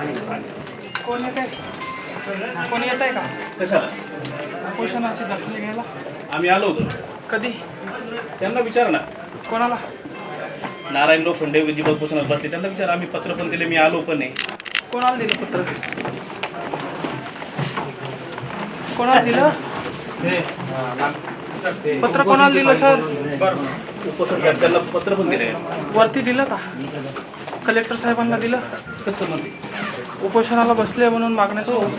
कोण येत आहे? कोण येत आहे का कशाला? उपोषणाची दखल घ्यायला? आम्ही आलो होतो. कधी? त्यांना विचार ना. कोणाला? नारायण लोखंडे विधिबद्ध उपोषणात बसले, त्यांना विचार. आम्ही पत्र पण दिले, मी आलो पण नाही. कोणाला दिलं पत्र? कोणाला दिलं पत्र? कोणाला दिलं सर? उपोषण त्यांना पत्र पण दिले. वरती दिलं का? कलेक्टर साहेबांना दिलं? कसं म्हणते? उपोषणाला बसले म्हणून मागण्याचं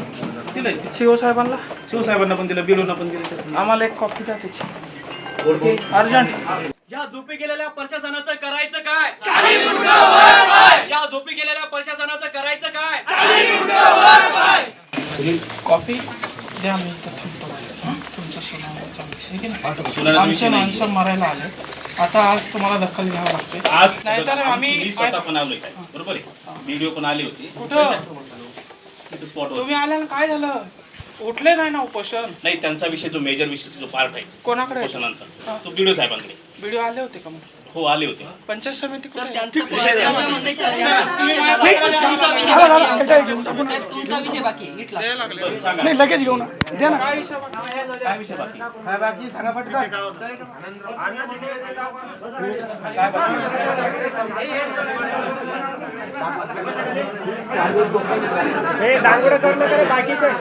दिलंय. सीओ साहेबांना? शिवसाहेबांना पण दिलं, बिलोना पण दिलं. आम्हाला एक कॉपी द्या त्याची ओळखी अर्जंट. या झोपी गेलेल्या प्रशासनाचं करायचं काय? या झोपी गेलेल्या प्रशासनाचं करायचं काय? कॉपी द्या. मी तुमचं सुनावं आमचे माणसं मारायला आले. आता आज तुम्हाला दखल घ्यावं लागते. आज नाहीतर आम्ही स्वतः पण आलोय साहेब, बरोबर आहे. व्हिडिओ पण आली होती. कुठं स्पॉटवर तुम्ही आल्यानं काय झालं? उठले नाही ना उपोषण? नाही, त्यांचा विषय जो मेजर विषय जो पार्ट आहे कोणाकडे? उपोषणांचा, तो बीडीओ साहेबांकडे. व्हिडिओ आले होते का? मग हो, आले होते. पंचायत समिती कुठे आहे? तुमचा विषय बाकी आहे. इथला बरं, सांगा. नाही, लगेच घेऊ ना. द्या ना. काय विषय बाकी? काय बाकी सांगा पटकन. हे दांगोडं करणं तर बाकीच आहे.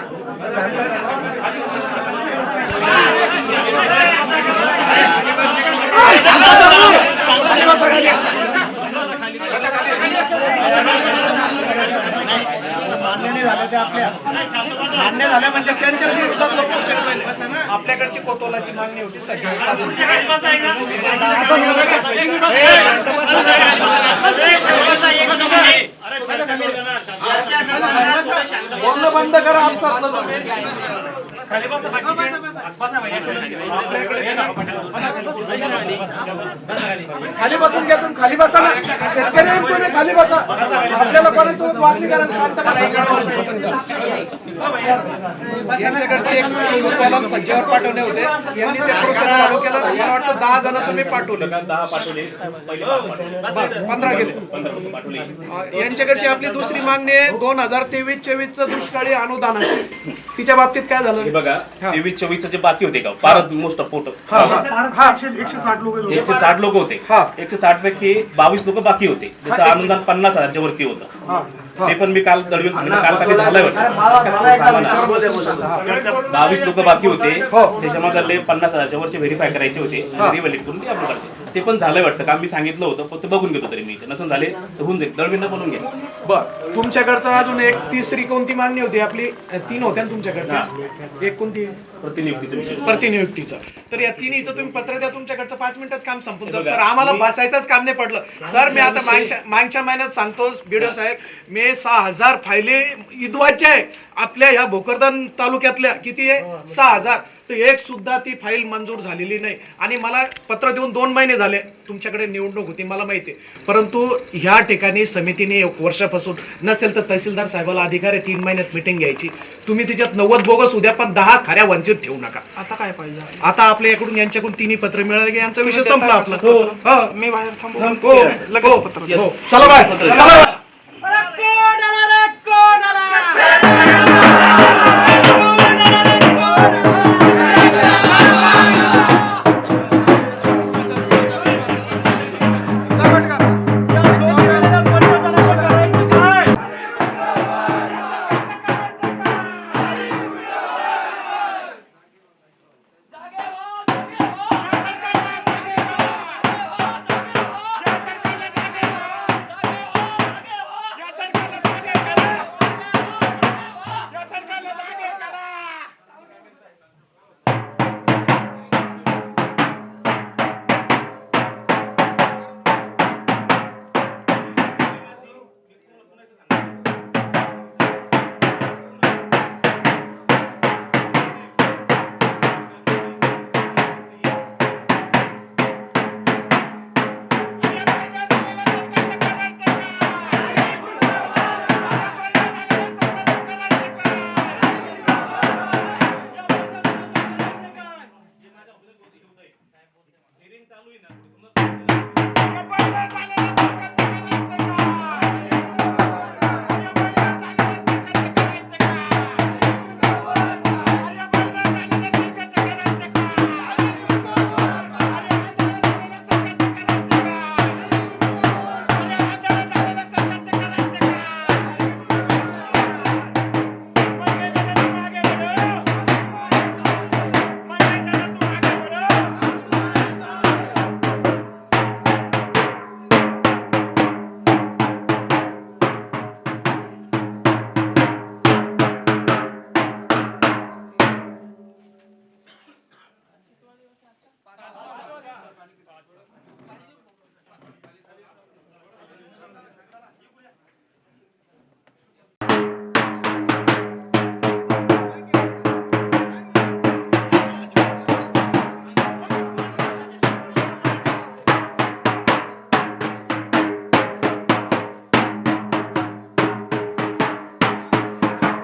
मान्य झालं म्हणजे त्यांच्याच विरोधात उपोषण केलं. आपल्याकडची कोतवालाची मागणी होती सज्जन बोलणं बंद करा. आपसातलं खाली बसून घ्या. तुम्ही खाली बसा ना. शेतकरी तुम्ही खाली बसा. आपल्याला कोणासोबत वाद नाही करायचं. शांत यांच्याकडचे एक कोतवाल सज्जेवर पाठवले होते. यांनी ते प्रोसेस चालू केलं. मला वाटतं 10 जण तुम्ही पाठवले. 10 पाठवले, पहिले 5 पाठवले. 15 गेले. 15 पाठवले. यांच्याकडची आपली दुसरी मागणी आहे 2023-24 चं दुष्काळी अनुदानाची. तिच्या बाबतीत काय झालं? हे बघा, 23-24 जे बाकी होते का, फारच मोस्ट फोटो 160 लोक होते. 160 पैकी 22 लोक बाकी होते. त्याचं अनुदान 50,000च्या वरती होतं. ते पण मी काल दळवी काल बाकी झालंय. 22 लोक बाकी होते. त्याच्यामध्ये 50,000च्या वरचे व्हेरीफाय करायचे होते. रिव्हॅलिड करून ते अपलोड करायचे. ते पण झालंय वाटतं. काम मी सांगितलं होतं, फक्त बघून घेतो तरी मी. नसून झाले तर होऊन जाईल. दळवींना बनवून घ्या. बर, तुमच्याकडचं अजून एक तिसरी कोणती मागणी होती? आपली 3 होत्या तुमच्याकडच्या. एक कोणती? प्रतिनियुक्तीचा विषय. प्रतिनियुक्तीचं. तर या तिन्हीचं तुम्ही पत्र द्या. तुमच्याकडचं 5 मिनिटात काम संपून जाईल. सर, आम्हाला बसायचंच काम नाही पडलं. सर, मी आता मागच्या महिन्यात सांगतो बीडीओ साहेब, मी 6,000 फायली इदवाच्या आहे आपल्या ह्या भोकरदन तालुक्यातल्या. किती आहे? 6,000. तर एक सुद्धा ती फाईल मंजूर झालेली नाही. आणि मला पत्र देऊन 2 महिने झाले. तुमच्याकडे निवडणूक होती मला माहिती आहे. परंतु ह्या ठिकाणी समितीने 1 वर्षापासून नसेल तर तहसीलदार साहेबाला अधिकार आहे 3 महिन्यात मिटिंग घ्यायची. तुम्ही तिच्यात 90 बोगस उद्या, पण 10 खऱ्या वंचित ठेवू नका. आता काय पाहिजे? आता आता आपल्याकडून यांच्याकडून 3 पत्र मिळाले की यांचा विषय संपला आपला. मी बाहेर थांबू. हो, लगेच पत्र. चला बाय.